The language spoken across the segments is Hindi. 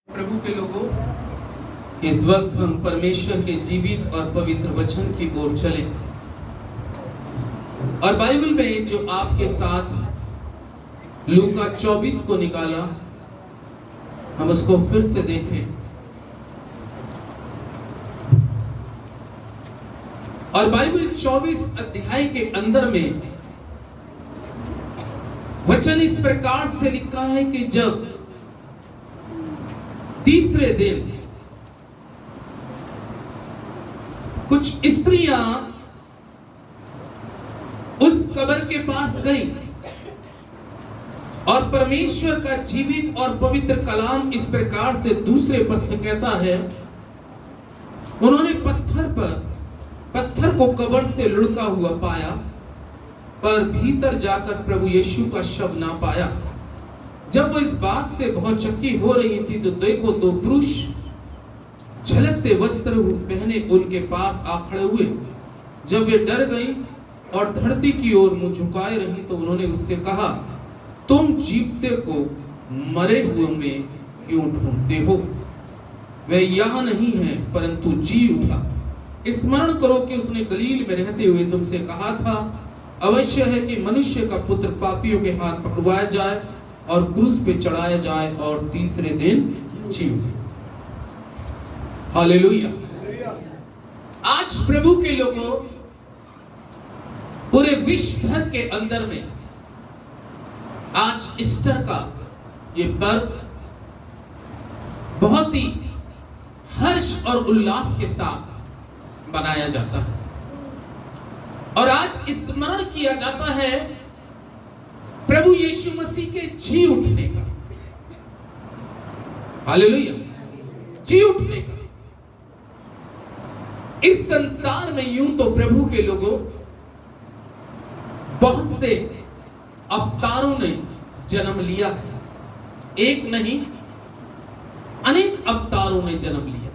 प्रभु के लोगों, इस वक्त हम परमेश्वर के जीवित और पवित्र वचन की ओर चले और बाइबल में जो आपके साथ लूका 24 को निकाला, हम उसको फिर से देखें और बाइबल 24 अध्याय के अंदर में वचन इस प्रकार से लिखा है कि जब तीसरे दिन कुछ स्त्रियां उस कब्र के पास गई और परमेश्वर का जीवित और पवित्र कलाम इस प्रकार से दूसरे पद से कहता है, उन्होंने पत्थर को कब्र से लुढ़का हुआ पाया, पर भीतर जाकर प्रभु यीशु का शव ना पाया। जब वो इस बात से बहुत चक्की हो रही थी तो देखो, दो पुरुष झलकते वस्त्र पहने उनके पास आ खड़े हुए। जब वे डर गई और धरती की ओर मुंह झुकाए रही तो उन्होंने उससे कहा, तुम जीवते को मरे हुए में क्यों ढूंढते हो? वह यहाँ नहीं है परंतु जी उठा। स्मरण करो कि उसने गलील में रहते हुए तुमसे कहा था, अवश्य है कि मनुष्य का पुत्र पापियों के हाथ पकड़वाया जाए और क्रूस पे चढ़ाया जाए और तीसरे दिन जी उठे। हालेलुया। आज प्रभु के लोगों, पूरे विश्व भर के अंदर में आज ईस्टर का ये पर्व बहुत ही हर्ष और उल्लास के साथ मनाया जाता है और आज स्मरण किया जाता है प्रभु यीशु मसीह के जी उठने का। हालेलुया। जी उठने का। इस संसार में यूं तो प्रभु के लोगों बहुत से अवतारों ने जन्म लिया है, एक नहीं अनेक अवतारों ने जन्म लिया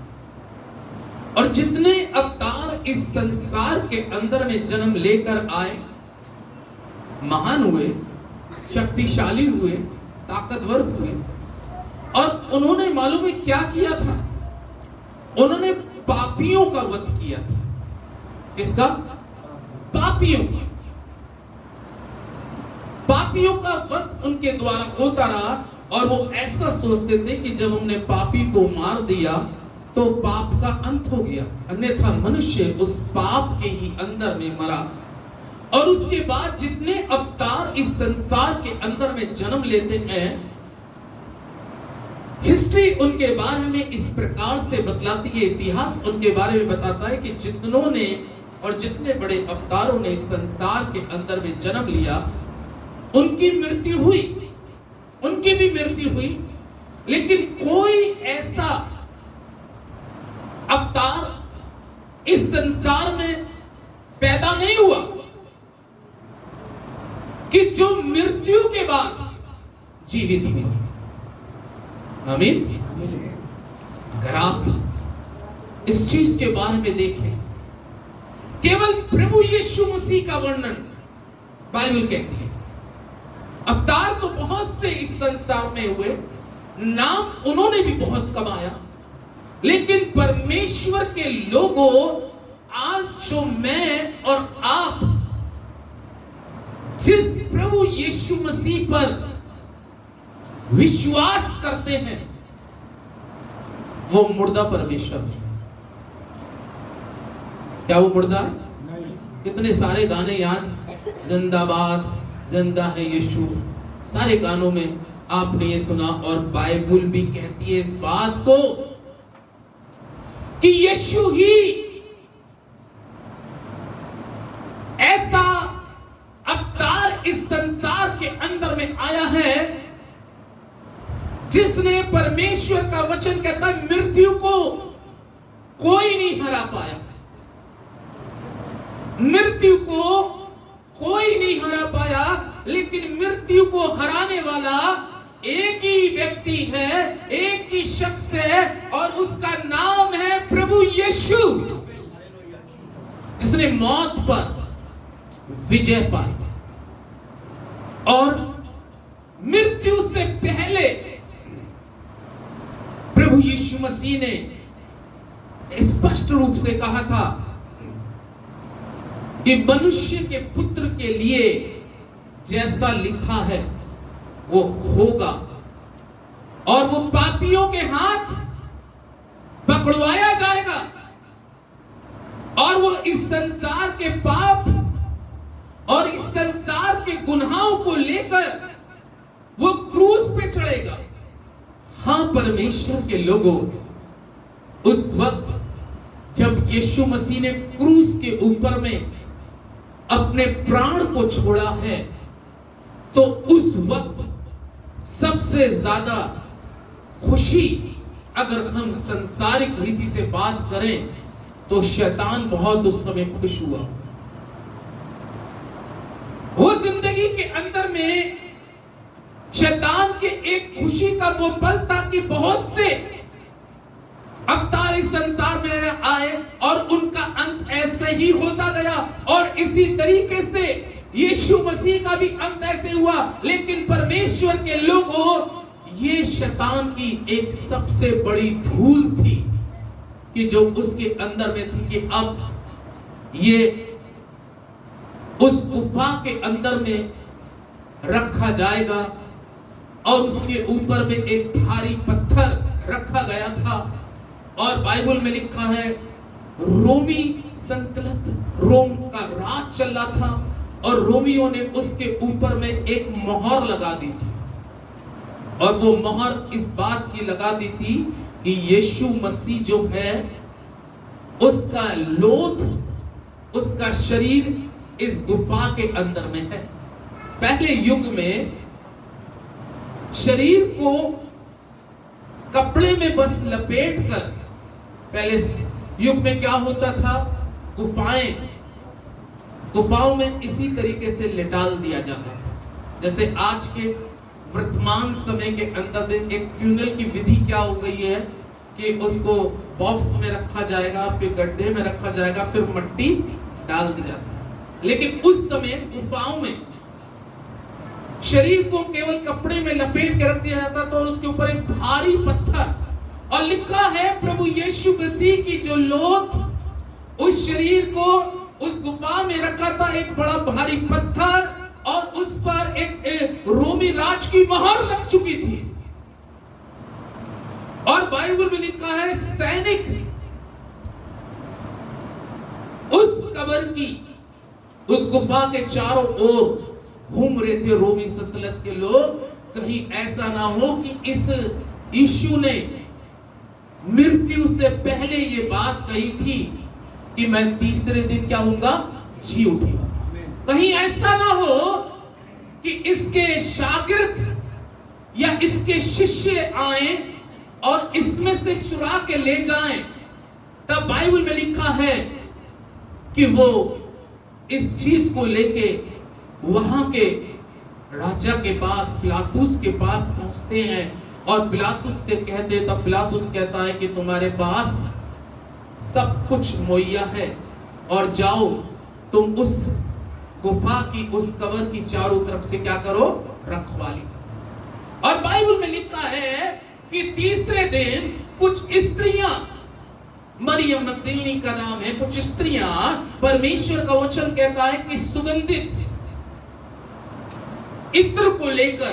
और जितने अवतार इस संसार के अंदर में जन्म लेकर आए, महान हुए, शक्तिशाली हुए, ताकतवर हुए और उन्होंने मालूम है क्या किया था? उन्होंने पापियों का वध किया था। किसका? पापियों का। पापियों का वध उनके द्वारा होता रहा और वो ऐसा सोचते थे कि जब हमने पापी को मार दिया तो पाप का अंत हो गया, अन्यथा मनुष्य उस पाप के ही अंदर में मरा। और उसके बाद जितने अवतार इस संसार के अंदर में जन्म लेते हैं, हिस्ट्री उनके बारे में इस प्रकार से बतलाती है, इतिहास उनके बारे में बताता है कि जितनों ने और जितने बड़े अवतारों ने इस संसार के अंदर में जन्म लिया, उनकी मृत्यु हुई, उनकी भी मृत्यु हुई, लेकिन कोई ऐसा अवतार इस संसार में पैदा नहीं हुआ कि जो मृत्यु के बाद जीवित हुआ। आमीन। अगर आप इस चीज के बारे में देखें, केवल प्रभु यीशु मसीह का वर्णन बाइबल कहती है। अवतार तो बहुत से इस संसार में हुए, नाम उन्होंने भी बहुत कमाया, लेकिन परमेश्वर के लोगों, आज जो मैं और आप जिस प्रभु यीशु मसीह पर विश्वास करते हैं, वो मुर्दा परमेश्वर है। क्या वो मुर्दा है? कितने सारे गाने आज जिंदाबाद, जिंदा है यीशु, सारे गानों में आपने ये सुना और बाइबल भी कहती है इस बात को कि यीशु ही ऐसा अवतार इस संसार के अंदर में आया है जिसने, परमेश्वर का वचन कहता है, मृत्यु को कोई नहीं हरा पाया। मृत्यु को कोई नहीं हरा पाया, लेकिन मृत्यु को हराने वाला एक ही व्यक्ति है, एक ही शख्स है और उसका नाम है प्रभु यीशु, जिसने मौत पर विजय पाई और मृत्यु से पहले यीशु मसीह ने स्पष्ट रूप से कहा था कि मनुष्य के पुत्र के लिए जैसा लिखा है वो होगा, और वो पापियों के हाथ पकड़वाया जाएगा, और वो इस संसार के पाप और इस संसार के गुनाहों को लेकर वो क्रूस पे चढ़ेगा। हाँ परमेश्वर के लोगों, उस वक्त जब यीशु मसीह ने क्रूस के ऊपर में अपने प्राण को छोड़ा है, तो उस वक्त सबसे ज्यादा खुशी, अगर हम संसारिक रीति से बात करें, तो शैतान बहुत उस समय खुश हुआ। वो जिंदगी के अंदर में शैतान के एक खुशी का वो पल था कि बहुत से अवतार इस संसार में आए और उनका अंत ऐसे ही होता गया, और इसी तरीके से यीशु मसीह का भी अंत ऐसे हुआ। लेकिन परमेश्वर के लोगों, ये शैतान की एक सबसे बड़ी भूल थी कि जो उसके अंदर में थी, कि अब ये उस गुफा के अंदर में रखा जाएगा, और उसके ऊपर में एक भारी पत्थर रखा गया था। और बाइबल में लिखा है, रोमी संतलत, रोम का राज चल रहा था, और रोमियों ने उसके ऊपर में एक मोहर लगा दी थी, और वो मोहर इस बात की लगा दी थी कि यीशु मसीह जो है, उसका लोथ, उसका शरीर इस गुफा के अंदर में है। पहले युग में शरीर को कपड़े में बस लपेट कर, पहले युग में क्या होता था, गुफाओं में इसी तरीके से लिटाल दिया जाता था। जैसे आज के वर्तमान समय के अंदर में एक फ्यूनरल की विधि क्या हो गई है कि उसको बॉक्स में रखा जाएगा, फिर गड्ढे में रखा जाएगा, फिर मिट्टी डाल दी जाती है। लेकिन उस समय गुफाओं में शरीर को केवल कपड़े में लपेट के रख दिया जाता था, और उसके ऊपर एक भारी पत्थर, और लिखा है प्रभु यीशु मसीह की जो लोथ उस शरीर को उस गुफा में रखा था, एक बड़ा भारी पत्थर, और उस पर एक रोमी राज की मोहर लग चुकी थी। और बाइबल में लिखा है, सैनिक उस कब्र की, उस गुफा के चारों ओर घूम रहे थे रोमी सल्तनत के लोग, कहीं ऐसा ना हो कि इस यीशु ने मृत्यु से पहले ये बात कही थी कि मैं तीसरे दिन क्या होऊंगा, जी उठूंगा। कहीं ऐसा ना हो कि इसके शागिर्द या इसके शिष्य आए और इसमें से चुरा के ले जाएं। तब बाइबल में लिखा है कि वो इस चीज को लेके वहां के राजा के पास, पिलातुस के पास पहुंचते हैं, और पिलातुस से कहते, तब पिलातुस कहता है कि तुम्हारे पास सब कुछ मुहैया है, और जाओ तुम उस गुफा की, उस कब्र की चारों तरफ से क्या करो, रखवाली। और बाइबल में लिखा है कि तीसरे दिन कुछ स्त्रियां, मरियम मगदलीनी का नाम है, कुछ स्त्रियां, परमेश्वर का वचन कहता है कि सुगंधित इत्र को लेकर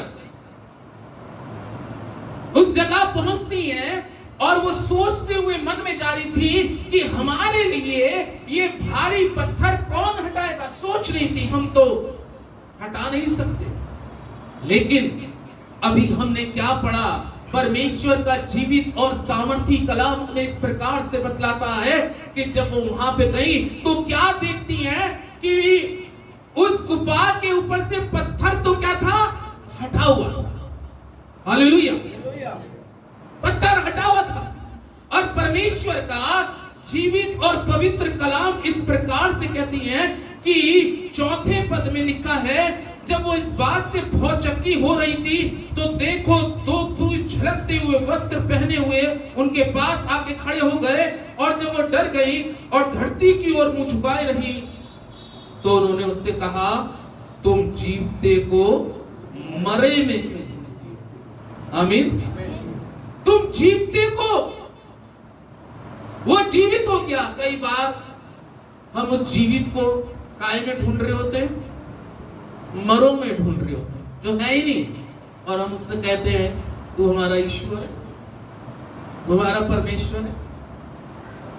उस जगह पहुंचती हैं, और वो सोचते हुए मन में जा रही थी कि हमारे लिए ये भारी पत्थर कौन हटाएगा। सोच रही थी, हम तो हटा नहीं सकते। लेकिन अभी हमने क्या पढ़ा, परमेश्वर का जीवित और सामर्थी कलाम ने इस प्रकार से बतलाता है कि जब वो वहां पे गई तो क्या देखती हैं कि उस गुफा के ऊपर से पत्थर तो क्या था, हटा हुआ था। हालेलुया, पत्थर हटा हुआ था। और परमेश्वर का जीवित और पवित्र कलाम इस प्रकार से कहती है कि चौथे पद में लिखा है, जब वो इस बात से भौचक्की हो रही थी, तो देखो दो पुरुष झलकते हुए वस्त्र पहने हुए उनके पास आके खड़े हो गए, और जब वो डर गई और धरती की ओर मुंह झुकाए रही, तो उन्होंने उससे कहा, तुम जीवते को मरे में, आमीन, तुम जीवते को वो जीवित हो गया। कई बार हम उस जीवित को काय में ढूंढ रहे होते हैं, मरों में ढूंढ रहे होते हैं जो है ही नहीं, और हम उससे कहते हैं तू हमारा ईश्वर है, तू हमारा परमेश्वर है।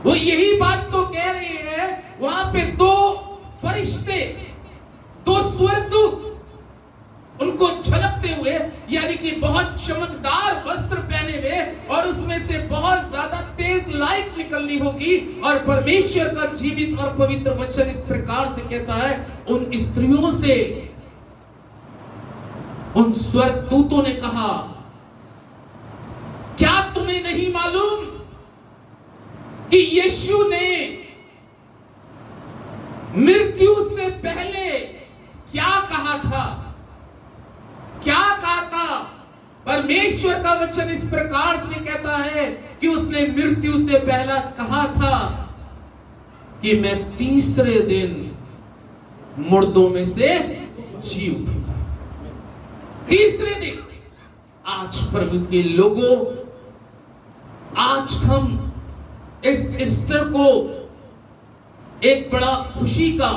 वो यही बात तो कह रहे हैं। वहां पे दो फरिश्ते, दो स्वर्गदूत उनको झलकते हुए, यानी कि बहुत चमकदार वस्त्र पहने हुए, और उसमें से बहुत ज्यादा तेज लाइट निकलनी होगी, और परमेश्वर का जीवित और पवित्र वचन इस प्रकार से कहता है, उन स्त्रियों से, उन स्वर्गदूतों ने कहा, क्या तुम्हें नहीं मालूम कि यीशु ने मृत्यु से पहले क्या कहा था? क्या कहा था? परमेश्वर का वचन इस प्रकार से कहता है कि उसने मृत्यु से पहला कहा था कि मैं तीसरे दिन मुर्दों में से जी उठूंगा। तीसरे दिन। आज प्रभु के लोगों, आज हम इस ईस्टर को एक बड़ा खुशी का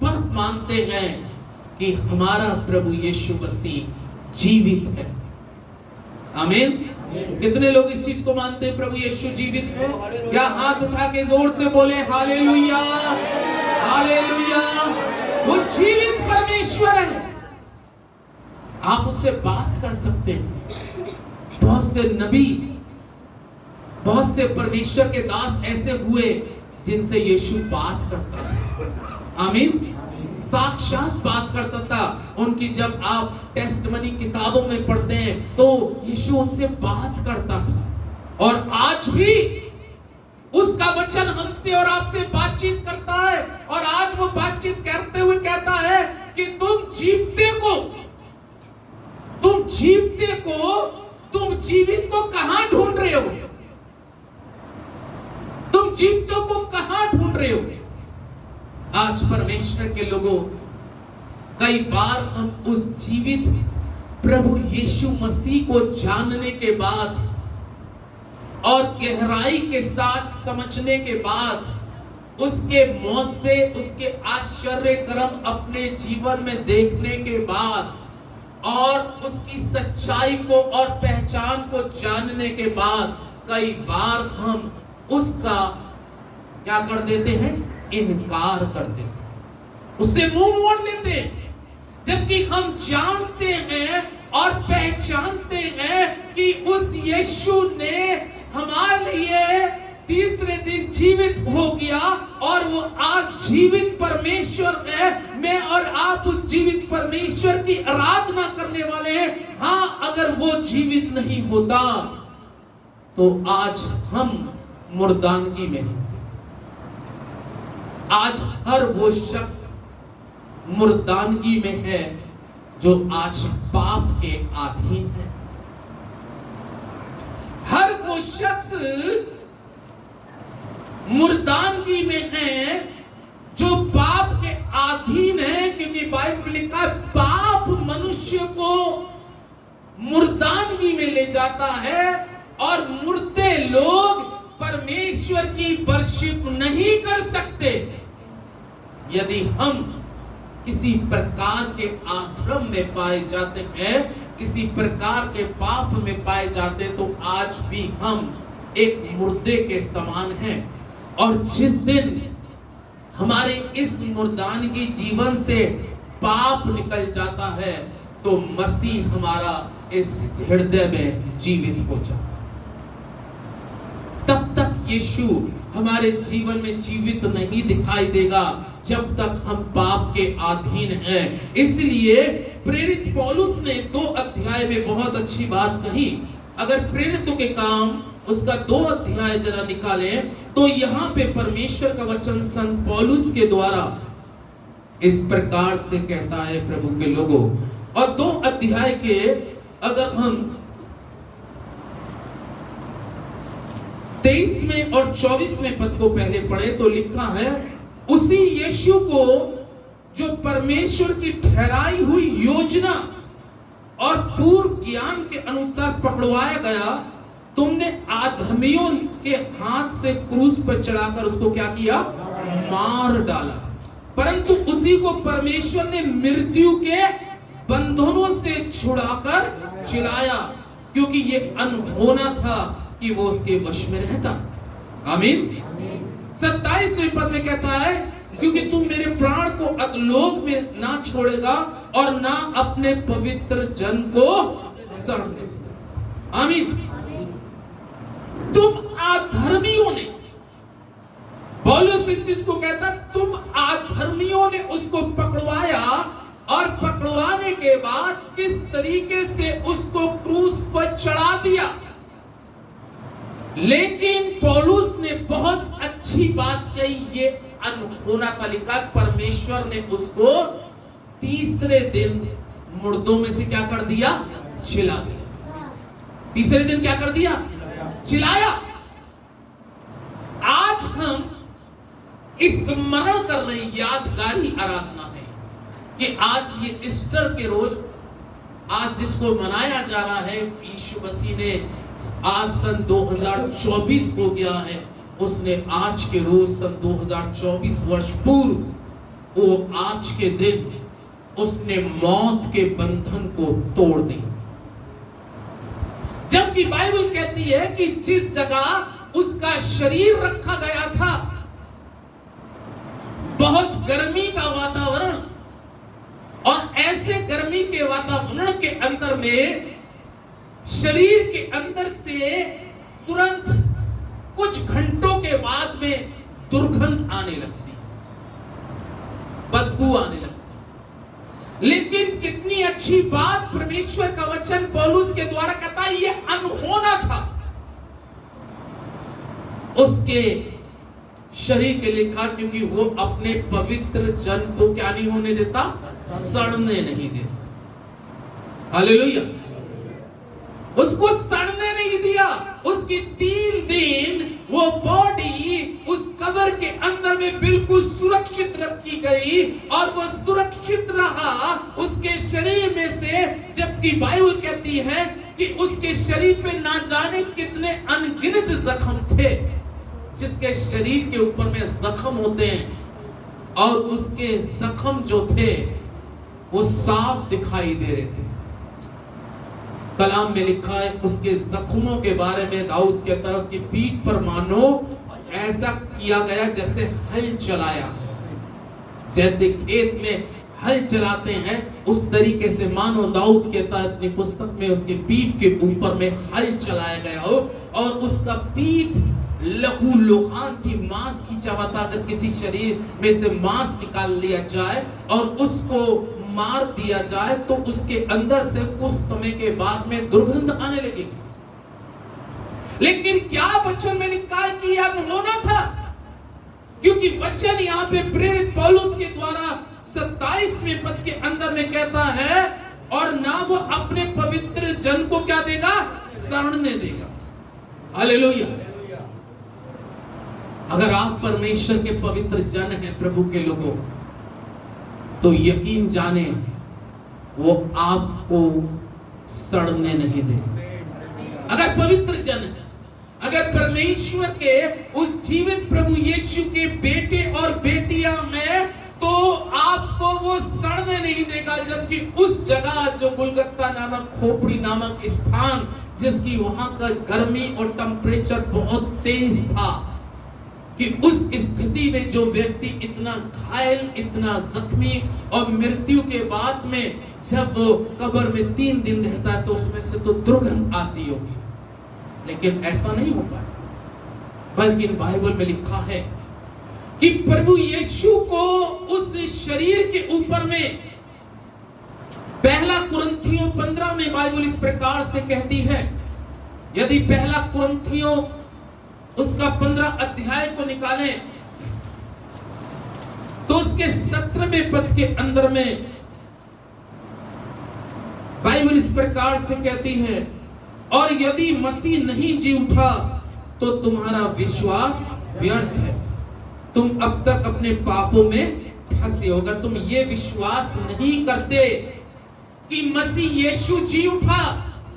पर्व मानते हैं कि हमारा प्रभु यीशु मसीह जीवित है। आमीन। कितने लोग इस चीज को मानते हैं प्रभु यीशु जीवित है? या हाथ उठा के जोर से बोले हालेलुया, हालेलुया। वो जीवित परमेश्वर है। आप उससे बात कर सकते हैं। बहुत से नबी, बहुत से परमेश्वर के दास ऐसे हुए जिनसे यीशु बात करता था। आमीन। साक्षात बात करता था। उनकी जब आप टेस्टमनी किताबों में पढ़ते हैं तो यीशु उनसे बात करता था, और आज भी उसका वचन हमसे और आपसे बातचीत करता है। और आज वो बातचीत करते हुए कहता है कि तुम जीवित को कहां ढूंढ रहे हो? तुम जीवितों को कहां ढूंढ रहे हो? आज परमेश्वर के लोगों, कई बार हम उस जीवित प्रभु यीशु मसीह को जानने के बाद और गहराई के साथ समझने के बाद, उसके मौत से, उसके आश्चर्य कर्म अपने जीवन में देखने के बाद, और उसकी सच्चाई को और पहचान को जानने के बाद, कई बार हम उसका क्या कर देते हैं? इनकार कर देते हैं, उससे मुंह मोड़ लेते हैं। जबकि हम जानते हैं और पहचानते हैं कि उस यीशु ने हमारे लिए तीसरे दिन जीवित हो गया, और वो आज जीवित परमेश्वर है। मैं और आप उस जीवित परमेश्वर की आराधना करने वाले हैं। हाँ, अगर वो जीवित नहीं होता तो आज हम मुर्दानगी में होते। आज हर वो शख्स मुर्दानगी में है जो आज पाप के अधीन है। हर वो शख्स मुर्दानगी में है जो पाप के अधीन है, क्योंकि बाइबल में लिखा है पाप मनुष्य को मुर्दानगी में ले जाता है, और मुर्दे लोग परमेश्वर की वर्शिप नहीं कर सकते। यदि हम किसी प्रकार के अधर्म में पाए जाते हैं, किसी प्रकार के पाप में पाए जाते, तो आज भी हम एक मुर्दे के समान हैं। और जिस दिन हमारे इस मुर्दानगी जीवन से पाप निकल जाता है, तो मसीह हमारा इस हृदय में जीवित हो जाता है। तब तक यीशु हमारे जीवन में जीवित नहीं दिखाई देगा जब तक हम पाप के अधीन हैं। इसलिए प्रेरित पौलुस ने 2 अध्याय में बहुत अच्छी बात कही। अगर प्रेरितों के काम उसका 2 अध्याय जरा निकालें, तो यहाँ पे परमेश्वर का वचन संत पौलुस के द्वारा इस प्रकार से कहता है प्रभु के लोगों। और 2 अध्याय के अगर हम 23वें और 24वें पद को पहले पढ़े तो लिखा है, उसी यीशु को जो परमेश्वर की ठहराई हुई योजना और पूर्व ज्ञान के अनुसार पकड़वाया गया, तुमने अधर्मियों के हाथ से क्रूस पर चढ़ाकर उसको क्या किया? मार डाला। परंतु उसी को परमेश्वर ने मृत्यु के बंधनों से छुड़ाकर जिलाया, क्योंकि ये अनहोना था कि वो उसके वश में रहता। आमीन। 27वें पद में कहता है, क्योंकि तुम मेरे प्राण को अधोलोक में ना छोड़ेगा और ना अपने पवित्र जन को सड़ने देगा। आमीन। तुम अधर्मियों ने, पौलुस इस चीज को कहता, तुम अधर्मियों ने उसको पकड़वाया और पकड़वाने के बाद किस तरीके से उसको क्रूस पर चढ़ा दिया। लेकिन पौलुस ने बहुत अच्छी बात कही, ये अनहोना का लिखा, परमेश्वर ने उसको तीसरे दिन मुर्दों में से क्या कर दिया? जिला दिया। तीसरे दिन क्या कर दिया? जिलाया। आज हम स्मरण कर रहे हैं, यादगारी आराधना है कि आज ये ईस्टर के रोज, आज जिसको मनाया जा रहा है, यीशु मसीह ने आज सन 2024 हो गया है, उसने आज के रोज सन 2024 वर्ष पूर्व, वो आज के दिन उसने मौत के बंधन को तोड़ दिया। जबकि बाइबल कहती है कि जिस जगह उसका शरीर रखा गया था, बहुत गर्मी का वातावरण, और ऐसे गर्मी के वातावरण के अंदर में शरीर के अंदर से तुरंत कुछ घंटों के बाद में दुर्गंध आने लगती, बदबू आने लगती। लेकिन कितनी अच्छी बात परमेश्वर का वचन पौलुस के द्वारा कहता है, ये अनहोना था। उसके शरीर के लिखा, क्योंकि वो अपने पवित्र जन को क्या नहीं होने देता? सड़ने नहीं देता। हालेलुया। उसको सड़ने नहीं दिया। उसकी 3 दिन वो बॉडी उस कब्र के अंदर में बिल्कुल सुरक्षित रखी गई, और वो सुरक्षित रहा उसके शरीर में से। जबकि बाइबल कहती है कि उसके शरीर पे ना जाने कितने अनगिनत जख्म थे, जिसके शरीर के ऊपर में जख्म होते हैं, और उसके जख्म जो थे वो साफ दिखाई दे रहे थे। कलाम में लिखा है, उसके जख्मों के बारे में दाऊद कहता है, उसकी पीठ पर मानो ऐसा किया गया जैसे हल चलाया, जैसे खेत में हल चलाते हैं, उस तरीके से मानो दाऊद कहता है अपनी पुस्तक में, उसके पीठ के ऊपर में हल चलाया गया हो, और उसका पीठ लहू लोहान थी, मांस खींचा हुआ था। अगर किसी शरीर में से मांस निकाल लिया जाए और उसको मार दिया जाए तो उसके अंदर से कुछ समय के बाद में दुर्गंध आने लगेगी। लेकिन क्या वचन में लिखा है कि यह होना था? क्योंकि वचन यहाँ पे प्रेरित पौलुस के द्वारा 27वें पद के अंदर में कहता है, और ना वो अपने पवित्र जन को क्या देगा? सड़ने देगा। हालेलुया। अगर आप परमेश्वर के पवित्र जन हैं, प्रभु के लोगों, तो यकीन जाने वो आपको सड़ने नहीं देगा। अगर पवित्र जन है, अगर परमेश्वर के उस जीवित प्रभु यीशु के बेटे और बेटियां हैं, तो आपको वो सड़ने नहीं देगा। जबकि उस जगह जो गुलगत्ता नामक, खोपड़ी नामक स्थान, जिसकी वहां का गर्मी और टेम्परेचर बहुत तेज था, कि उस स्थिति में जो व्यक्ति इतना घायल, इतना जख्मी, और मृत्यु के बाद में जब वो कब्र में 3 दिन रहता है, तो उसमें से तो दुर्गंध आती होगी। लेकिन ऐसा नहीं हो पाया, बल्कि बाइबल में लिखा है कि प्रभु यीशु को उस शरीर के ऊपर में, पहला कुरिन्थियों 15 में बाइबल इस प्रकार से कहती है, यदि पहला कुरिन्थियों उसका 15 अध्याय को निकालें तो उसके 17वें पद के अंदर में बाइबल इस प्रकार से कहती है, और यदि मसीह नहीं जी उठा तो तुम्हारा विश्वास व्यर्थ है, तुम अब तक अपने पापों में फंसे हो। अगर तुम ये विश्वास नहीं करते कि मसीह यीशु जी उठा,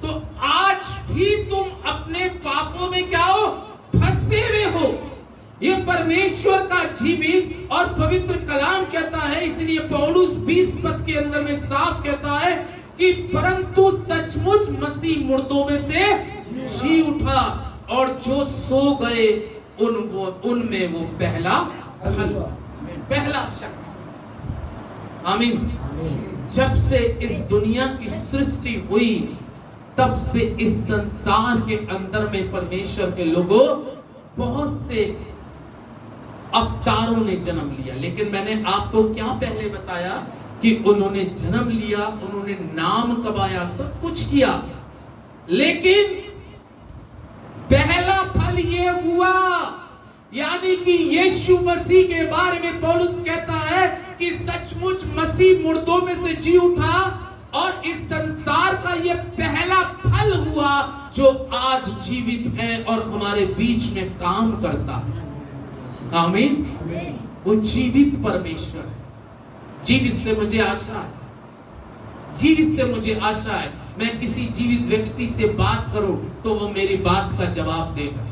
तो आज आज भी तुम अपने पापों में क्या हो, फंसे हुए हो। ये परमेश्वर का जीवित और पवित्र कलाम कहता है। इसलिए पौलुस 20 पद के अंदर में साफ कहता है कि परंतु सचमुच मसीह मुर्दों में से जी उठा और जो सो गए उनमें वो पहला फल, पहला शख्स। आमीन। जब से इस दुनिया की सृष्टि हुई तब से इस संसार के अंदर में परमेश्वर के लोगों बहुत से अवतारों ने जन्म लिया। लेकिन मैंने आपको क्या पहले बताया कि उन्होंने जन्म लिया, उन्होंने नाम कमाया, सब कुछ किया, लेकिन पहला फल ये हुआ, यानी कि यीशु मसीह के बारे में पौलुस कहता है कि सचमुच मसीह मुर्दों में से जी उठा और इस संसार का ये पहला फल हुआ जो आज जीवित है और हमारे बीच में काम करता है। आमीन। वो जीवित परमेश्वर है। जीवित से मुझे आशा है, जीवित से मुझे आशा है मैं किसी जीवित व्यक्ति से बात करूं तो वो मेरी बात का जवाब देगा।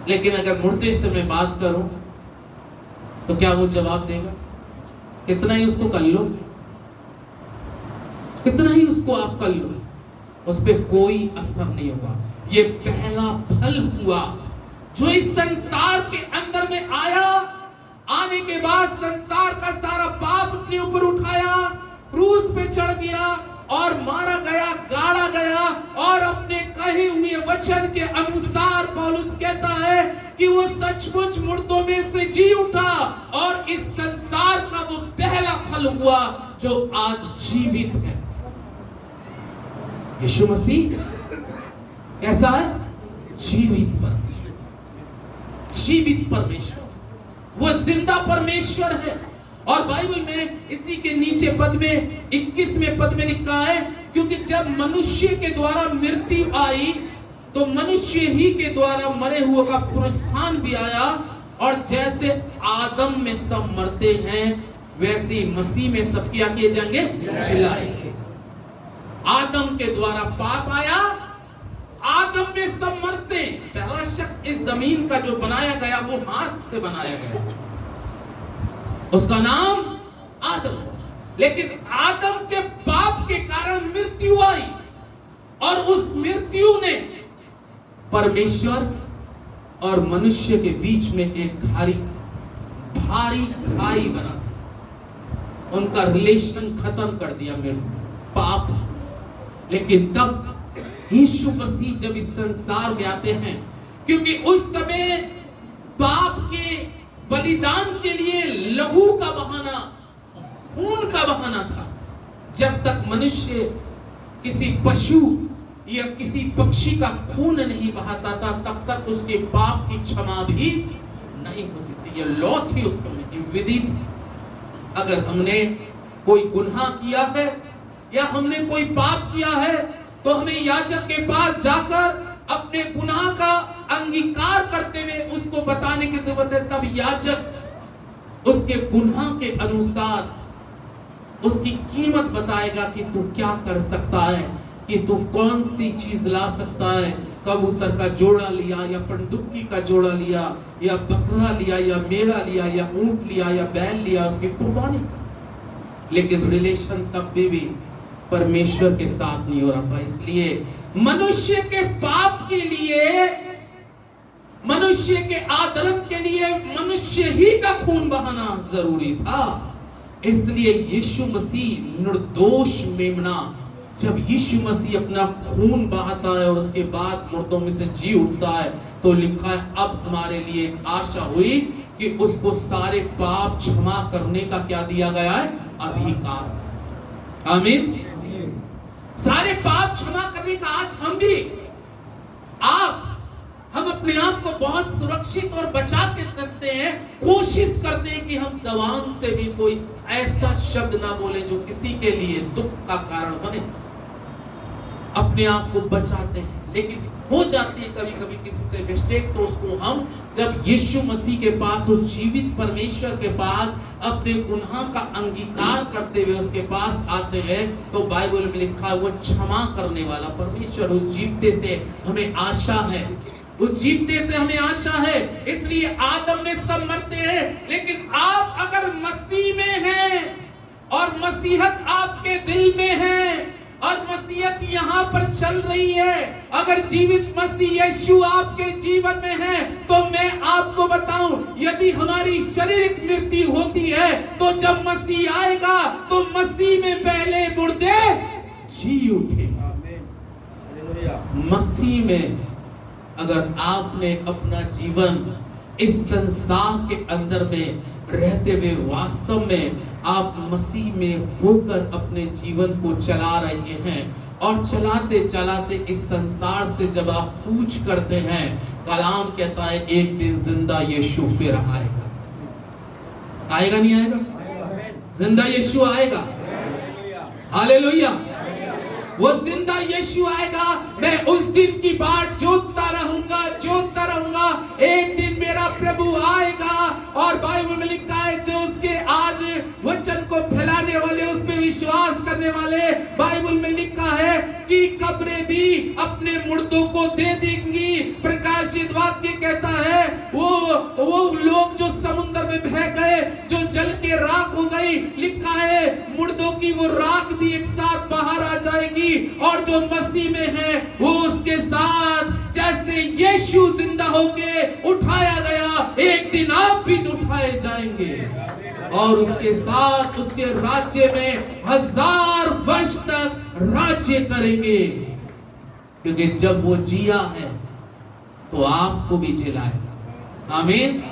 लेकिन अगर मुर्दे से मैं बात करूं तो क्या वो जवाब देगा? कितना ही उसको कर लो, कितना ही उसको आप कर लो, उस पर कोई असर नहीं होगा। ये पहला फल हुआ जो इस संसार के अंदर में आया। आने के बाद संसार का सारा पाप अपने ऊपर उठाया, क्रूस पे चढ़ गया और मारा गया, गाड़ा गया और अपने कहे हुए वचन के अनुसार पौलुस कहता है कि वो सचमुच मुर्दों में से जी उठा और इस संसार का वो पहला फल हुआ जो आज जीवित है। यीशु मसीह कैसा है? जीवित परमेश्वर, जीवित परमेश्वर, वो जिंदा परमेश्वर है। और बाइबल में इसी के नीचे पद में 21वें पद में लिखा है, क्योंकि जब मनुष्य के द्वारा मृत्यु आई तो मनुष्य ही के द्वारा मरे हुए का पुनरुत्थान भी आया। और जैसे आदम में सब मरते हैं वैसे ही मसीह में सब क्या किए जाएंगे? जिलाए। आदम के द्वारा पाप आया, आदम में सब मरते। पहला शख्स इस जमीन का जो बनाया गया वो हाथ से बनाया गया, उसका नाम आदम। लेकिन आदम के पाप के कारण मृत्यु आई और उस मृत्यु ने परमेश्वर और मनुष्य के बीच में एक भारी खाई बना दी। उनका रिलेशन खत्म कर दिया मृत्यु, पाप। लेकिन तब यीशु मसीह जब इस संसार में आते हैं, क्योंकि उस समय पाप के बलिदान के लिए लहू का बहाना, खून का बहाना था। जब तक मनुष्य किसी पशु या किसी पक्षी का खून नहीं बहाता था तब तक उसके पाप की क्षमा भी नहीं होती थी। ये लॉ थी उस समय की, विधि थी। अगर हमने कोई गुनाह किया है या हमने कोई पाप किया है तो हमें याजक के पास जाकर अपने गुनाह का अंगीकार करते हुए उसको बताने की जरूरत है। तब याजक उसके गुनाह के अनुसार उसकी कीमत बताएगा कि तू क्या कर सकता है, कि तू कौन सी चीज ला सकता है। कबूतर का जोड़ा लिया या पंडुक्की का जोड़ा लिया या बकरा लिया या मेढ़ा लिया या ऊंट लिया या बैल लिया, उसकी कुर्बानी का। लेकिन रिलेशन तब भी परमेश्वर के साथ नहीं हो रहा था। इसलिए मनुष्य के पाप के लिए, मनुष्य के आदरण के लिए मनुष्य ही का खून बहाना जरूरी था। इसलिए यीशु मसीह निर्दोष मेमना, जब यीशु मसीह अपना खून बहाता है और उसके बाद मुर्दों में से जी उठता है तो लिखा है अब हमारे लिए एक आशा हुई कि उसको सारे पाप क्षमा करने का क्या दिया गया है? अधिकार। आमीन। सारे पाप क्षमा करने का आज हम अपने आप को बहुत सुरक्षित और बचा के सकते हैं। कोशिश करते हैं कि हम जबान से भी कोई ऐसा शब्द ना बोले जो किसी के लिए दुख का कारण बने। अपने आप को बचाते हैं, लेकिन हो जाती है कभी कभी किसी से मिस्टेक, तो उसको हम जब यीशु मसीह के पास, उस जीवित परमेश्वर के पास अपने गुनाह का अंगीकार करते हुए उसके पास आते हैं, तो बाइबल में लिखा है वो क्षमा करने वाला परमेश्वर। उस जीवते से हमें आशा है, उस जीवते से हमें आशा है। इसलिए आदम में सब मरते हैं, लेकिन आप अगर मसीह में हैं और मसीहत आपके दिल में है और मसीहत यहाँ पर चल रही है, अगर जीवित मसीह यीशु आपके जीवन में है, तो मैं आपको बताऊं, यदि हमारी शारीरिक मृत्यु होती है तो जब मसीह आएगा तो मसीह में पहले मुर्दे जी उठे। मसीह में अगर आपने अपना जीवन इस संसार के अंदर में रहते हुए वास्तव में आप मसीह में होकर अपने जीवन को चला रहे हैं और चलाते चलाते इस संसार से जब आप कूच करते हैं, कलाम कहता है एक दिन जिंदा यीशु फिर आएगा। आएगा नहीं आएगा? जिंदा यीशु आएगा। हालेलुया। वो जिंदा यीशु आएगा। मैं उस दिन की बाट जोतता रहूंगा, जोतता रहूंगा। एक दिन मेरा प्रभु आएगा और बाइबल में लिखा है जो उसके आज वचन को फैलाने वाले, उस पे विश्वास करने वाले, बाइबल में लिखा है कि कब्रें भी अपने मुर्दों को दे देंगी। प्रकाशित वाक्य कहता है वो लोग जो समुद्र में बह गए, जो जल के राख हो गई, लिखा है मुर्दों की वो राख भी एक साथ बाहर आ जाएगी और जो मसीह में है वो उसके साथ, जैसे यीशु जिंदा होके उठाया गया, एक दिन आप भी उठाए जाएंगे और उसके साथ उसके राज्य में 1000 वर्ष तक राज्य करेंगे। क्योंकि जब वो जिया है तो आपको भी जिलाएगा। आमीन।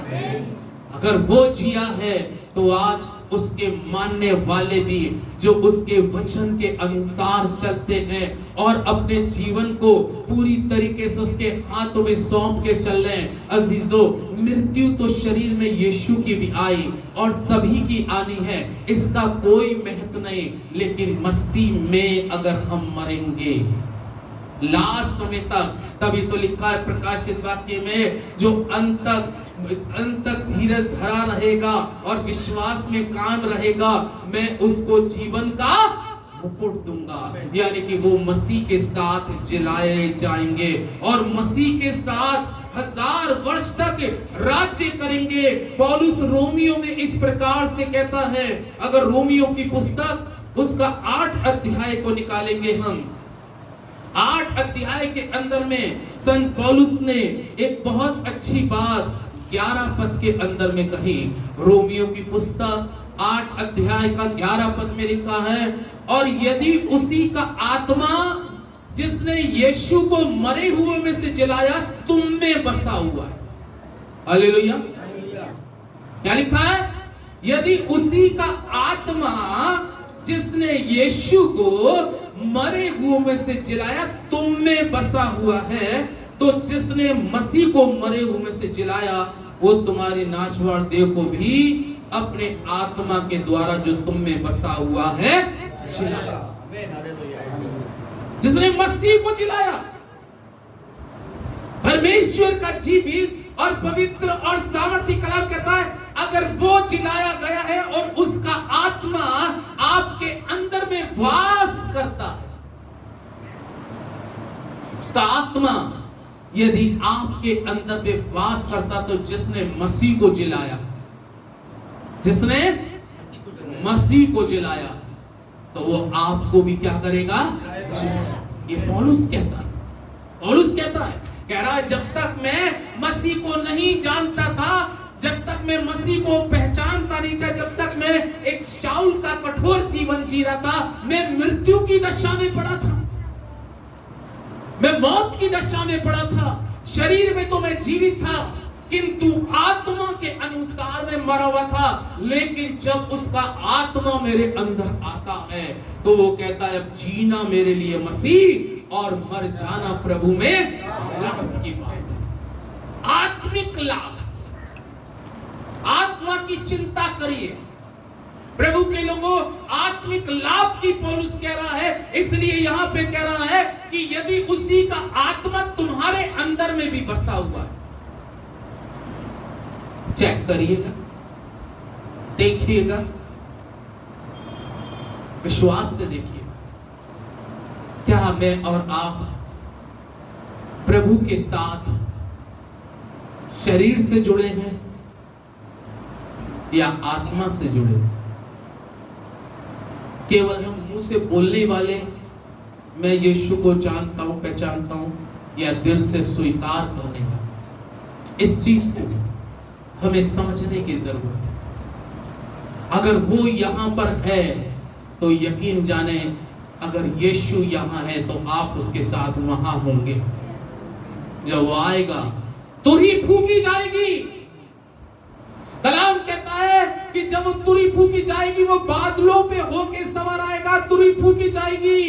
अगर वो जिया है तो आज उसके मानने वाले भी जो उसके वचन के अनुसार चलते हैं और अपने जीवन को पूरी तरीके से उसके हाथों में सौंप के चल रहे हैं। अजीजों, मृत्यु तो शरीर में यीशु की भी आई और सभी की आनी है, इसका कोई महत्व नहीं, लेकिन मसीह में अगर हम मरेंगे लास्ट समय तक, तभी तो लिखा है प्रकाशित वाक्य में, जो अंत तक धीरज धरा रहेगा और विश्वास में कायम रहेगा, मैं उसको जीवन का मुकुट दूंगा। यानी कि वो मसीह के साथ जिलाए जाएंगे और मसीह के साथ 1000 वर्ष तक राज्य करेंगे। पौलुस रोमियो में इस प्रकार से कहता है, अगर रोमियो की पुस्तक उसका 8 अध्याय को निकालेंगे हम, 8 अध्याय के अंदर में संत पौलुस ने एक बहुत अच्छी बात 11 पद के अंदर में कही। रोमियो की पुस्तक 8 अध्याय का 11 पद में लिखा है, और यदि उसी का आत्मा जिसने यीशु को मरे हुए में से जिलाया तुम में बसा हुआ है। हालेलुया। क्या लिखा है? यदि उसी का आत्मा जिसने यीशु को मरे हुए में से जिलाया तुम में बसा हुआ है, तो जिसने मसीह को मरे हुए में से जिलाया वो तुम्हारी नाशवान देह को भी अपने आत्मा के द्वारा जो तुम में बसा हुआ है जिलाया। जिसने मसीह को जिलाया, परमेश्वर का जीवित और पवित्र और सामर्थी कलाम कहता है, अगर वो जिलाया गया है और उसका आत्मा आपके अंदर में वास करता है, उसका आत्मा यदि आपके अंदर में वास करता, तो जिसने मसीह को जिलाया, जिसने मसीह को जिलाया, तो वो आपको भी क्या करेगा? ये पौलुस कहता है। पौलुस कहता है, कह रहा है, जब तक मैं मसीह को नहीं जानता था, जब तक मैं मसीह को पहचानता नहीं था, जब तक मैं एक शाऊल का कठोर जीवन जी रहा था, मैं मृत्यु की दशा में पड़ा था, मैं मौत की दशा में पड़ा था। शरीर में तो मैं जीवित था, किंतु आत्मा के अनुसार में मरा हुआ था। लेकिन जब उसका आत्मा मेरे अंदर आता है, तो वो कहता है, अब जीना मेरे लिए मसीह और मर जाना प्रभु में लाभ की बात है। आत्मिक लाभ, आत्मा की चिंता करिए प्रभु के लोगों। आत्मिक लाभ की पौलुस कह रहा है, इसलिए यहां पे कह रहा है कि यदि उसी का आत्मा तुम्हारे अंदर में भी बसा हुआ है, चेक करिएगा। देखिएगा, विश्वास से देखिएगा। क्या मैं और आप प्रभु के साथ शरीर से जुड़े हैं या आत्मा से जुड़े हैं? केवल हम मुंह से बोलने वाले मैं यीशु को जानता हूं, पहचानता हूं, या दिल से स्वीकार करने वाले? इस चीज को हमें समझने की जरूरत है। अगर वो यहां पर है तो यकीन जाने, अगर यीशु यहां है तो आप उसके साथ वहां होंगे। जब वो आएगा तुरही फूकी जाएगी। कलाम कहता है कि जब वो तुरही फूकी जाएगी, वो बादलों पे होके सवार आएगा, तुरही फूकी जाएगी।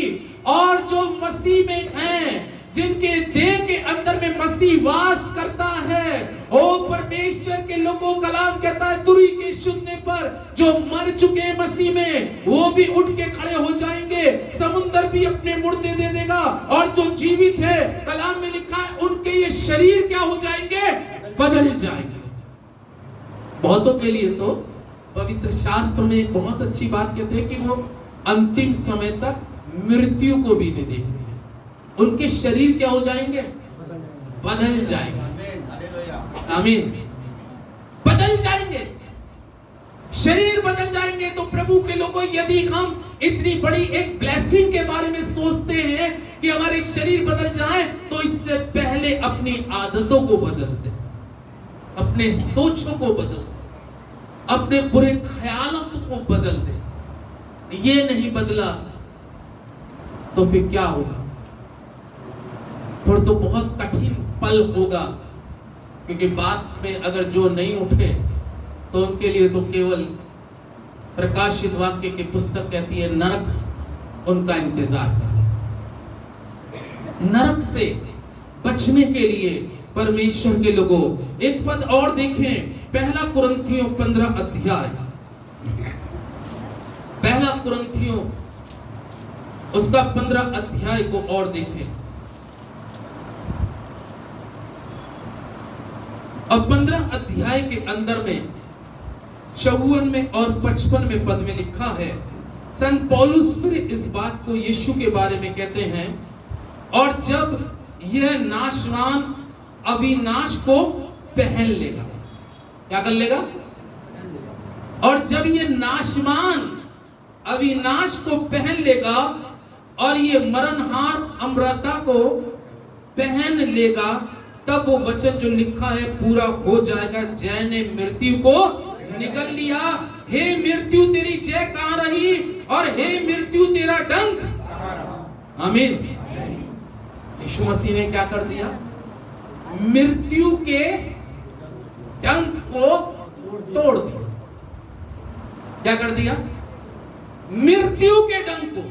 और जो मसीह में हैं, जिनके देह के अंदर में मसीह वास करता है, ओ परमेश्वर के लोगों, कलाम कहता है तुरही के सुनने पर जो मर चुके हैं मसीह में, वो भी उठ के खड़े हो जाएंगे। समुद्र भी अपने मुर्दे दे देगा, और जो जीवित है, कलाम में लिखा है, उनके ये शरीर क्या हो जाएंगे? बदल जाएंगे। बहुतों के लिए तो पवित्र शास्त्र में एक बहुत अच्छी बात कहते हैं कि वो अंतिम समय तक मृत्यु को भी नहीं देखेंगे। उनके शरीर क्या हो जाएंगे? बदल जाएंगे। आमीन। बदल जाएंगे, शरीर बदल जाएंगे। तो प्रभु के लोगों, यदि हम इतनी बड़ी एक ब्लेसिंग के बारे में सोचते हैं कि हमारे शरीर बदल जाए, तो इससे पहले अपनी आदतों को बदलते, अपने सोचों को बदल, अपने बुरे ख्यालों को बदल दे। ये नहीं बदला तो फिर क्या होगा? फिर तो बहुत कठिन पल होगा, क्योंकि बात में अगर जो नहीं उठे तो उनके लिए तो केवल प्रकाशित वाक्य की पुस्तक कहती है नरक उनका इंतजार कर। नरक से बचने के लिए परमेश्वर के लोगों, एक पद और देखें, पहला कुरिन्थियों 15 अध्याय, पहला कुरिन्थियों उसका 15 अध्याय को और देखें। और 15 अध्याय के अंदर में 54 में और 55 में पद में लिखा है, संत पौलुस फिर इस बात को यीशु के बारे में कहते हैं, और जब यह नाशवान अविनाश को पहन लेगा, क्या कर लेगा? और जब ये नाशवान अविनाश को पहन लेगा और ये मरणहार अमरता को पहन लेगा, तब वो वचन जो लिखा है पूरा हो जाएगा, जय ने मृत्यु को निगल लिया। हे मृत्यु तेरी जय कहां रही, और हे मृत्यु तेरा डंक। आमीन। यीशु मसीह ने क्या कर दिया? मृत्यु के डंक को तोड़ दिया। क्या कर दिया? मृत्यु के डंक को,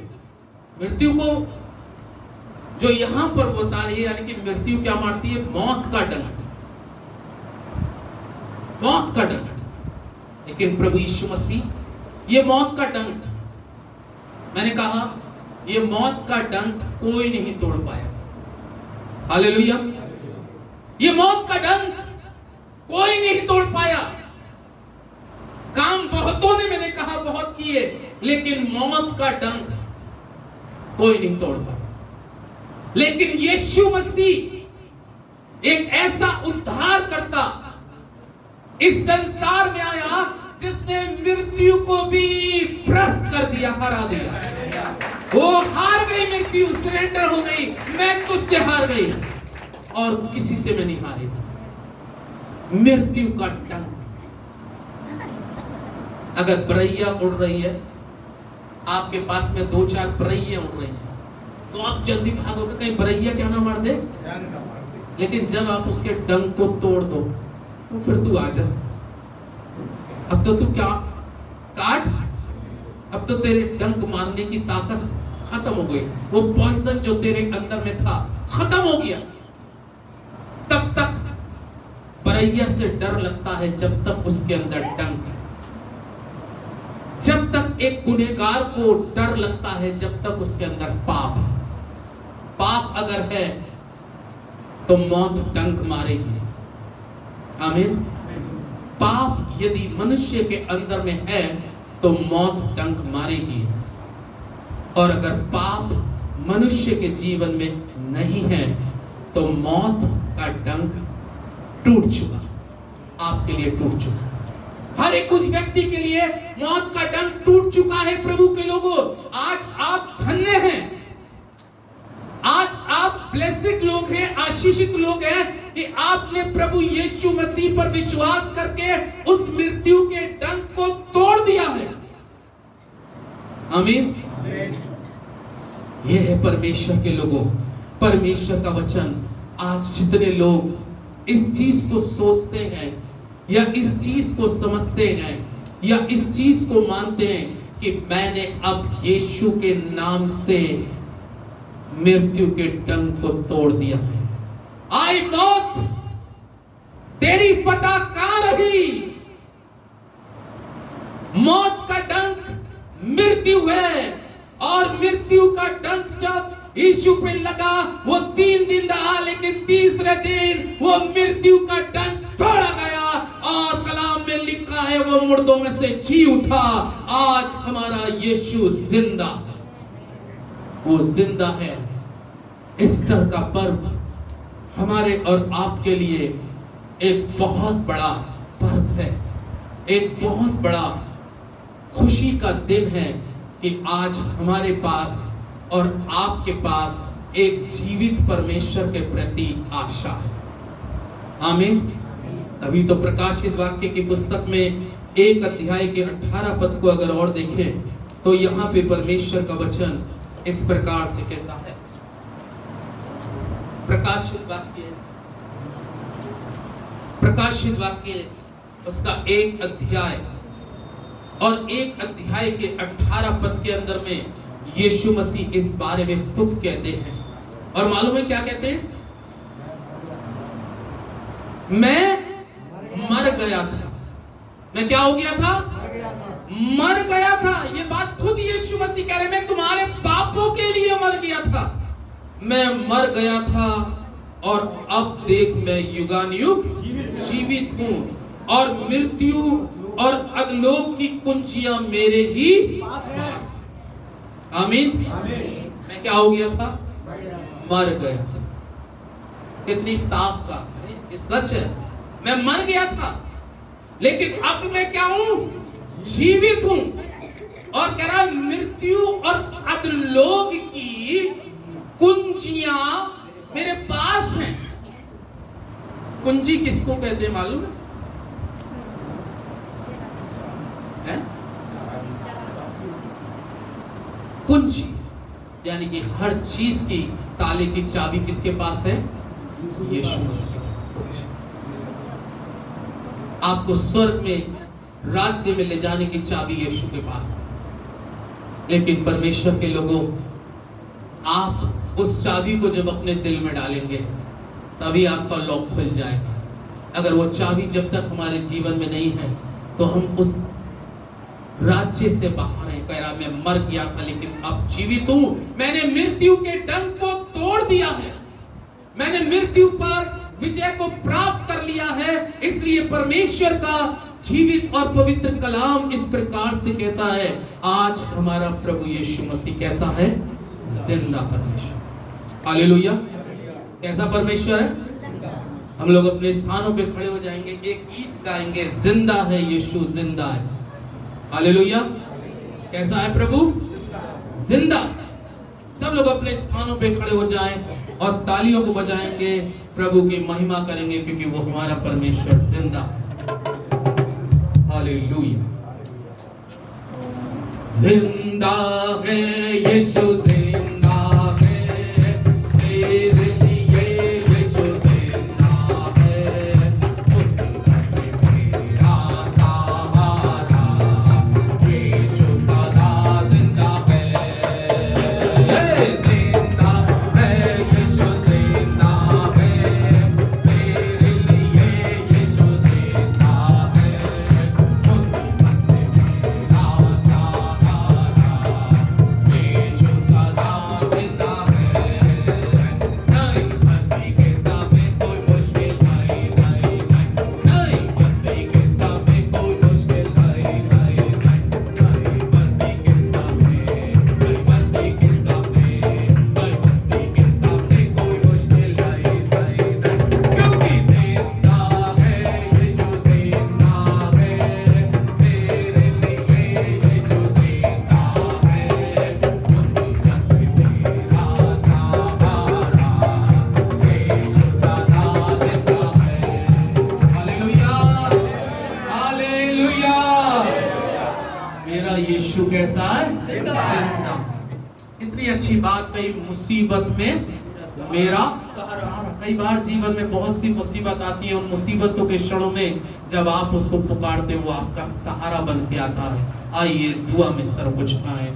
मृत्यु को जो यहां पर बता रही है, यानी कि मृत्यु क्या मारती है? मौत का डंक, मौत का डंक। लेकिन प्रभु यीशु मसीह ये मौत का डंक, मैंने कहा ये मौत का डंक कोई नहीं तोड़ पाया। हालेलुया। ये मौत का डंक कोई नहीं तोड़ पाया। काम बहुतों ने, मैंने कहा, बहुत किए, लेकिन मौत का डंक कोई नहीं तोड़ पाया। लेकिन यीशु मसीह एक ऐसा उद्धार करता इस संसार में आया जिसने मृत्यु को भी भ्रष्ट कर दिया, हरा दिया। वो हार गई, मृत्यु सरेंडर हो गई, मैं तुझसे हार गई और किसी से मैं नहीं हारी। मृत्यु का डंक। अगर बरैया उड़ रही है, आपके पास में 2-4 बरैया उड़ रही है, तो आप जल्दी भागोगे कहीं बरैया क्या ना मार दे। लेकिन जब आप उसके डंक को तोड़ दो तो फिर तू आ जा। अब तो तू क्या काट, अब तो तेरे डंक मारने की ताकत खत्म हो गई। वो पॉइजन जो तेरे अंदर में था खत्म हो गया। तब तक बरैया से डर लगता है जब तक उसके अंदर डंक है। जब तक एक गुनहगार को डर लगता है जब तक उसके अंदर पाप है। पाप अगर है तो मौत डंक मारेगी। आमीन। पाप यदि मनुष्य के अंदर में है तो मौत डंक मारेगी, और अगर पाप मनुष्य के जीवन में नहीं है तो मौत का डंक टूट चुका, आपके लिए टूट चुका। हर एक उस व्यक्ति के लिए मौत का डंक टूट चुका है। प्रभु के लोगों, आज आप धन्य हैं, आज आप ब्लेसिड लोग हैं, आशीषित लोग हैं कि आपने प्रभु यीशु मसीह पर विश्वास करके उस मृत्यु के डंक को तोड़ दिया है। आमीन। यह है परमेश्वर के लोगों, परमेश्वर का वचन। आज जितने लोग इस चीज को सोचते हैं या इस चीज को समझते हैं या इस चीज को मानते हैं कि मैंने अब यीशु के नाम से मृत्यु के डंक को तोड़ दिया है, आई मौत तेरी फतह कहां रही? मौत का डंक मृत्यु है, और मृत्यु का डंक जब यीशु पे लगा वो 3 दिन रहा, लेकिन तीसरे दिन वो मृत्यु का डंक तोड़ा गया, और कलाम में लिखा है वो मुर्दों में से जी उठा। आज हमारा यीशु जिंदा है, वो जिंदा है। ईस्टर का पर्व हमारे और आपके लिए एक बहुत बड़ा पर्व है, एक बहुत बड़ा खुशी का दिन है कि आज हमारे पास और आपके पास एक जीवित परमेश्वर के प्रति आशा है। आमीन। तभी तो प्रकाशित वाक्य की पुस्तक में 1 अध्याय के 18 पद को अगर और देखें तो यहाँ पे परमेश्वर का वचन इस प्रकार से कहता है। प्रकाशित वाक्य उसका 1 अध्याय और 1 अध्याय के 18 पद के अंदर में यीशु मसीह इस बारे में खुद कहते हैं, और मालूम है क्या कहते हैं? मैं मर गया था। मैं क्या हो गया था? मर गया था। ये बात खुद यीशु मसीह कह रहे, मैं तुम्हारे पापों के लिए मर गया था, मैं मर गया था, और अब देख मैं युगानुयुग जीवित हूं, और मृत्यु और अधोलोक की कुंजियां मेरे ही पास। आमीन। मैं क्या हो गया था? मर गया था। कितनी साफ बात है, ये सच है। मैं मर गया था, लेकिन अब मैं क्या हूं? जीवित हूं। और कह रहा है मृत्यु और अधोलोक की कुंजियां मेरे पास हैं। कुंजी किसको कहते हैं मालूम है? कुंजी यानी कि हर चीज की ताले की चाबी किसके पास है? यीशु मसीह के पास। आपको स्वर्ग में, राज्य में ले जाने की चाबी यीशु के पास है। लेकिन परमेश्वर के लोगों, आप उस चाबी को जब अपने दिल में डालेंगे तभी आपका लॉक खुल जाएगा। अगर वो चाबी जब तक हमारे जीवन में नहीं है तो हम उस राज्य से बाहर है। कह रहा मैं मर गया था लेकिन अब जीवित हूं। मैंने मृत्यु के डंक को तोड़ दिया है, मैंने मृत्यु पर विजय को प्राप्त कर लिया है। इसलिए परमेश्वर का जीवित और पवित्र कलाम इस प्रकार से कहता है, आज हमारा प्रभु यीशु मसीह कैसा है? जिंदा परमेश्वर। हालेलुया। कैसा परमेश्वर है? हम लोग अपने स्थानों पे खड़े हो जाएंगे, एक गीत गाएंगे, जिंदा है यीशु, जिंदा है। हालेलुया। कैसा है प्रभु? जिंदा। सब लोग अपने स्थानों पे खड़े हो जाएं और तालियों को बजाएंगे, प्रभु की महिमा करेंगे, क्योंकि वो हमारा परमेश्वर जिंदा। हालेलुया। जिंदा है यीशु, जिंदा है, तेरे लिए यीशु जिंदा है, मुसीबत में मेरा सहारा, यीशु सदा जिंदा है। जिंदा है यीशु, जिंदा है, तेरे लिए यीशु जिंदा है, मुसीबत में मेरा सहारा, यीशु यीशु कैसा है? जिंदा। इतनी अच्छी बात कही, मुसीबत में मेरा सहारा। कई बार जीवन में बहुत सी मुसीबत आती है, उन मुसीबतों के क्षणों में जब आप उसको पुकारते हो, वो आपका सहारा बन के आता है। आइए दुआ में सर झुकाएं।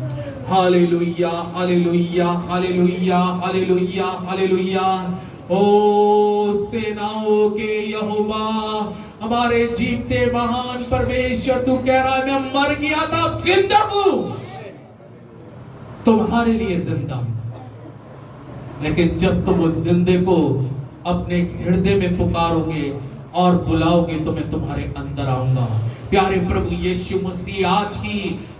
Hallelujah, hallelujah, hallelujah, hallelujah, hallelujah. ओ सेनाओं के यहोवा, हमारे जीवते महान परमेश्वर, तू कह रहा है मैं मर गया था, अब जिंदा हूं, तुम्हारे लिए जिंदा हूं। लेकिन जब तुम उस जिंदे को अपने हृदय में पुकारोगे और बुलाओगे तो मैं तुम्हारे अंदर आऊंगा। प्यारे प्रभु यीशु मसीह, आज की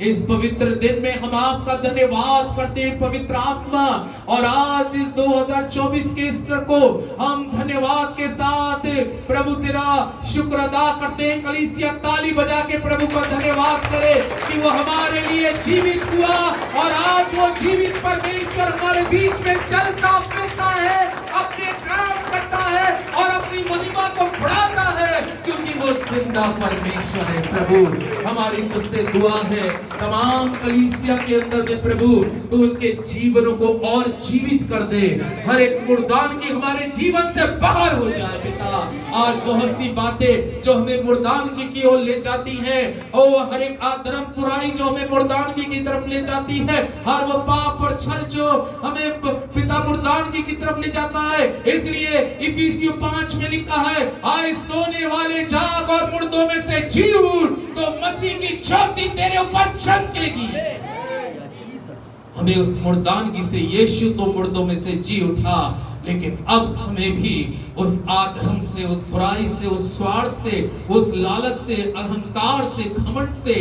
इस पवित्र दिन में हम आपका धन्यवाद करते हैं पवित्र आत्मा। और आज इस 2024 के ईस्टर को हम धन्यवाद के साथ प्रभु तेरा शुक्र अदा करते हैं। कलीसिया ताली बजा के प्रभु का धन्यवाद करे कि वो हमारे लिए जीवित हुआ और आज वो जीवित परमेश्वर हमारे बीच में चलता फिरता है, अपने काम करता है और अपनी महिमा को बढ़ाता है, क्योंकि वो जिंदा परमेश्वर है। प्रभु हमारी तुझसे दुआ है, तमाम कलीसिया के अंदर में प्रभु तू उनके जीवनों को और जीवित कर दे, हर एक मुर्दानगी हमारे जीवन से बाहर हो जाए पिता। आज बहुत सी बातें जो हमें मुर्दानगी की ओर ले जाती हैं, और हर एक आधर्म बुराई जो हमें मुर्दानगी की तरफ ले जाती है, हर वो पाप और छल जो हमें पिता मुर्दानगी की तरफ ले जाता है, इसलिए इफिसियों 5 में लिखा है, आए सोने वाले जाग और मुर्दों में से जी उठ, तो मसीह की ज्योति तेरे ऊपर चमकेगी। हमें उस मुर्दानगी से, यीशु तो मुर्दों में से जी उठा, लेकिन अब हमें भी उस आधर्म से, उस बुराई से, उस स्वार्थ से, उस लालच से, अहंकार से, घमंड से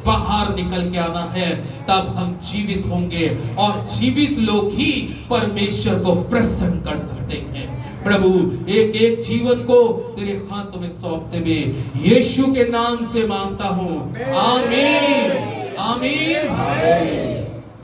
बाहर निकल के आना है। तब हम जीवित होंगे और जीवित लोग ही परमेश्वर को प्रसन्न कर सकते हैं। प्रभु एक एक जीवन को तेरे हाथों में सौंपते हुए यीशु के नाम से मांगता हूँ, आमीन, आमीन।